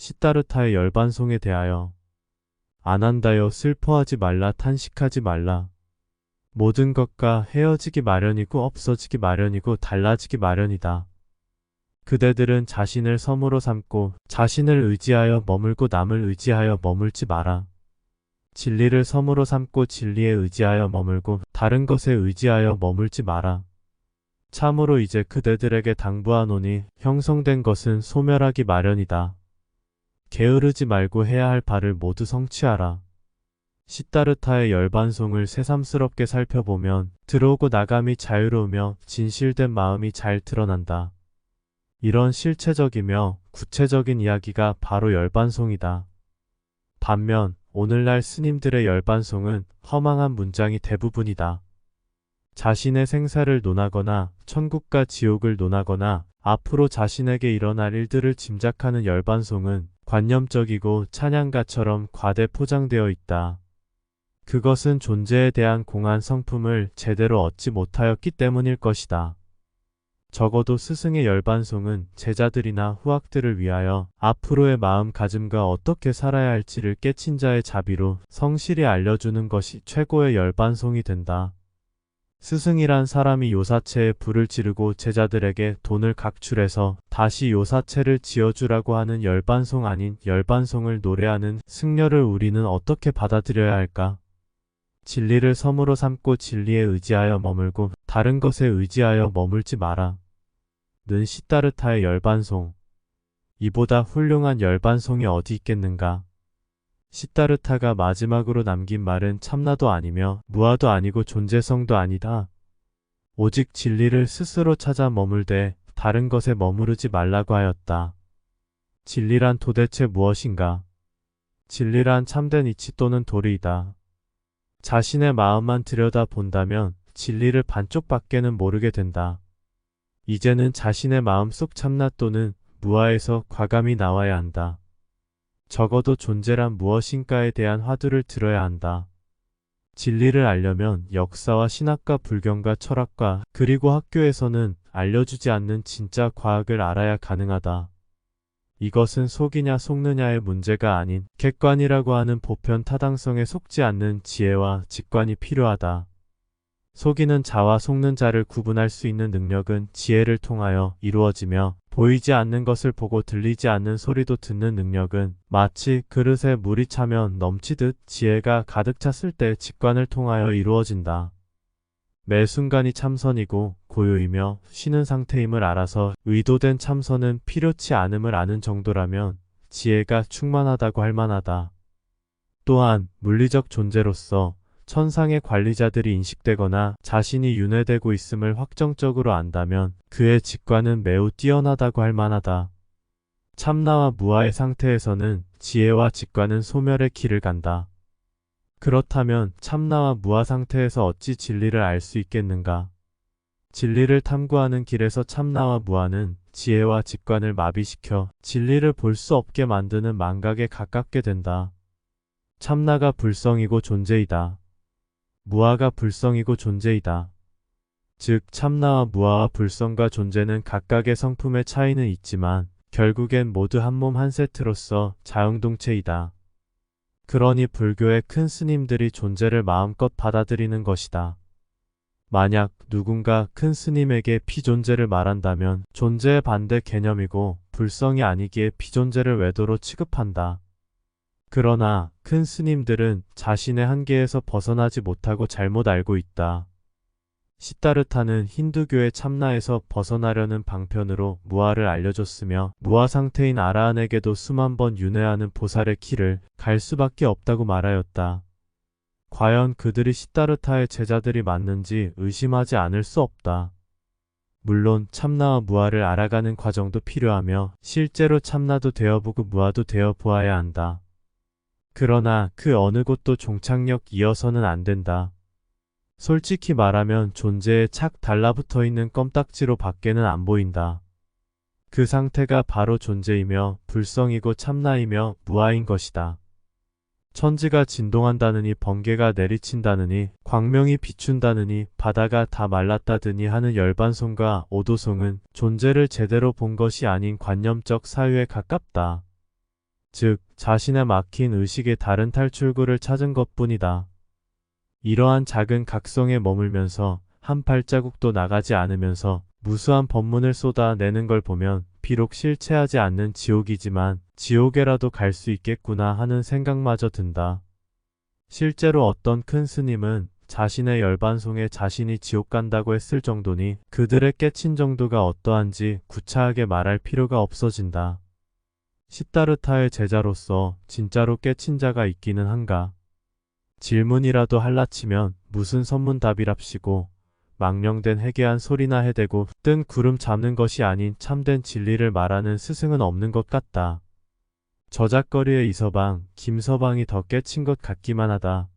시다르타의 열반송에 대하여 안한다여 슬퍼하지 말라 탄식하지 말라. 모든 것과 헤어지기 마련이고 없어지기 마련이고 달라지기 마련이다. 그대들은 자신을 섬으로 삼고 자신을 의지하여 머물고 남을 의지하여 머물지 마라. 진리를 섬으로 삼고 진리에 의지하여 머물고 다른 것에 의지하여 머물지 마라. 참으로 이제 그대들에게 당부하노니 형성된 것은 소멸하기 마련이다. 게으르지 말고 해야 할 바를 모두 성취하라. 시다르타의 열반송을 새삼스럽게 살펴보면 들어오고 나감이 자유로우며 진실된 마음이 잘 드러난다. 이런 실체적이며 구체적인 이야기가 바로 열반송이다. 반면 오늘날 스님들의 열반송은 허망한 문장이 대부분이다. 자신의 생사를 논하거나 천국과 지옥을 논하거나 앞으로 자신에게 일어날 일들을 짐작하는 열반송은 관념적이고 찬양가처럼 과대 포장되어 있다. 그것은 존재에 대한 공한 성품을 제대로 얻지 못하였기 때문일 것이다. 적어도 스승의 열반송은 제자들이나 후학들을 위하여 앞으로의 마음가짐과 어떻게 살아야 할지를 깨친 자의 자비로 성실히 알려주는 것이 최고의 열반송이 된다. 스승이란 사람이 요사체에 불을 지르고 제자들에게 돈을 각출해서 다시 요사체를 지어주라고 하는 열반송 아닌 열반송을 노래하는 승려를 우리는 어떻게 받아들여야 할까? 진리를 섬으로 삼고 진리에 의지하여 머물고 다른 것에 의지하여 머물지 마라. 는 시다르타의 열반송. 이보다 훌륭한 열반송이 어디 있겠는가? 시다르타가 마지막으로 남긴 말은 참나도 아니며 무아도 아니고 존재성도 아니다. 오직 진리를 스스로 찾아 머물되 다른 것에 머무르지 말라고 하였다. 진리란 도대체 무엇인가? 진리란 참된 이치 또는 도리이다. 자신의 마음만 들여다본다면 진리를 반쪽밖에는 모르게 된다. 이제는 자신의 마음속 참나 또는 무아에서 과감히 나와야 한다. 적어도 존재란 무엇인가에 대한 화두를 들어야 한다. 진리를 알려면 역사와 신학과 불경과 철학과 그리고 학교에서는 알려주지 않는 진짜 과학을 알아야 가능하다. 이것은 속이냐 속느냐의 문제가 아닌 객관이라고 하는 보편 타당성에 속지 않는 지혜와 직관이 필요하다. 속이는 자와 속는 자를 구분할 수 있는 능력은 지혜를 통하여 이루어지며 보이지 않는 것을 보고 들리지 않는 소리도 듣는 능력은 마치 그릇에 물이 차면 넘치듯 지혜가 가득 찼을 때 직관을 통하여 이루어진다. 매 순간이 참선이고 고요이며 쉬는 상태임을 알아서 의도된 참선은 필요치 않음을 아는 정도라면 지혜가 충만하다고 할 만하다. 또한 물리적 존재로서 천상의 관리자들이 인식되거나 자신이 윤회되고 있음을 확정적으로 안다면 그의 직관은 매우 뛰어나다고 할 만하다. 참나와 무아의 상태에서는 지혜와 직관은 소멸의 길을 간다. 그렇다면 참나와 무아 상태에서 어찌 진리를 알 수 있겠는가? 진리를 탐구하는 길에서 참나와 무아는 지혜와 직관을 마비시켜 진리를 볼 수 없게 만드는 망각에 가깝게 된다. 참나가 불성이고 존재이다. 무아가 불성이고 존재이다. 즉 참나와 무아와 불성과 존재는 각각의 성품의 차이는 있지만 결국엔 모두 한 몸 한 세트로서 자영동체이다. 그러니 불교의 큰 스님들이 존재를 마음껏 받아들이는 것이다. 만약 누군가 큰 스님에게 피존재를 말한다면 존재의 반대 개념이고 불성이 아니기에 피존재를 외도로 취급한다. 그러나 큰 스님들은 자신의 한계에서 벗어나지 못하고 잘못 알고 있다. 시다르타는 힌두교의 참나에서 벗어나려는 방편으로 무아를 알려줬으며 무아 상태인 아라한에게도 수만 번 윤회하는 보살의 길을 갈 수밖에 없다고 말하였다. 과연 그들이 시다르타의 제자들이 맞는지 의심하지 않을 수 없다. 물론 참나와 무아를 알아가는 과정도 필요하며 실제로 참나도 되어보고 무아도 되어보아야 한다. 그러나 그 어느 곳도 종착역 이어서는 안 된다. 솔직히 말하면 존재에 착 달라붙어 있는 껌딱지로 밖에는 안 보인다. 그 상태가 바로 존재이며 불성이고 참나이며 무아인 것이다. 천지가 진동한다느니 번개가 내리친다느니 광명이 비춘다느니 바다가 다 말랐다느니 하는 열반송과 오도송은 존재를 제대로 본 것이 아닌 관념적 사유에 가깝다. 즉, 자신의 막힌 의식의 다른 탈출구를 찾은 것뿐이다. 이러한 작은 각성에 머물면서 한 발자국도 나가지 않으면서 무수한 법문을 쏟아내는 걸 보면 비록 실체하지 않는 지옥이지만 지옥에라도 갈 수 있겠구나 하는 생각마저 든다. 실제로 어떤 큰 스님은 자신의 열반송에 자신이 지옥 간다고 했을 정도니 그들의 깨친 정도가 어떠한지 구차하게 말할 필요가 없어진다. 시다르타의 제자로서 진짜로 깨친 자가 있기는 한가? 질문이라도 할라치면 무슨 선문답이랍시고 망령된 해괴한 소리나 해대고 뜬 구름 잡는 것이 아닌 참된 진리를 말하는 스승은 없는 것 같다. 저작거리의 이서방, 김서방이 더 깨친 것 같기만 하다.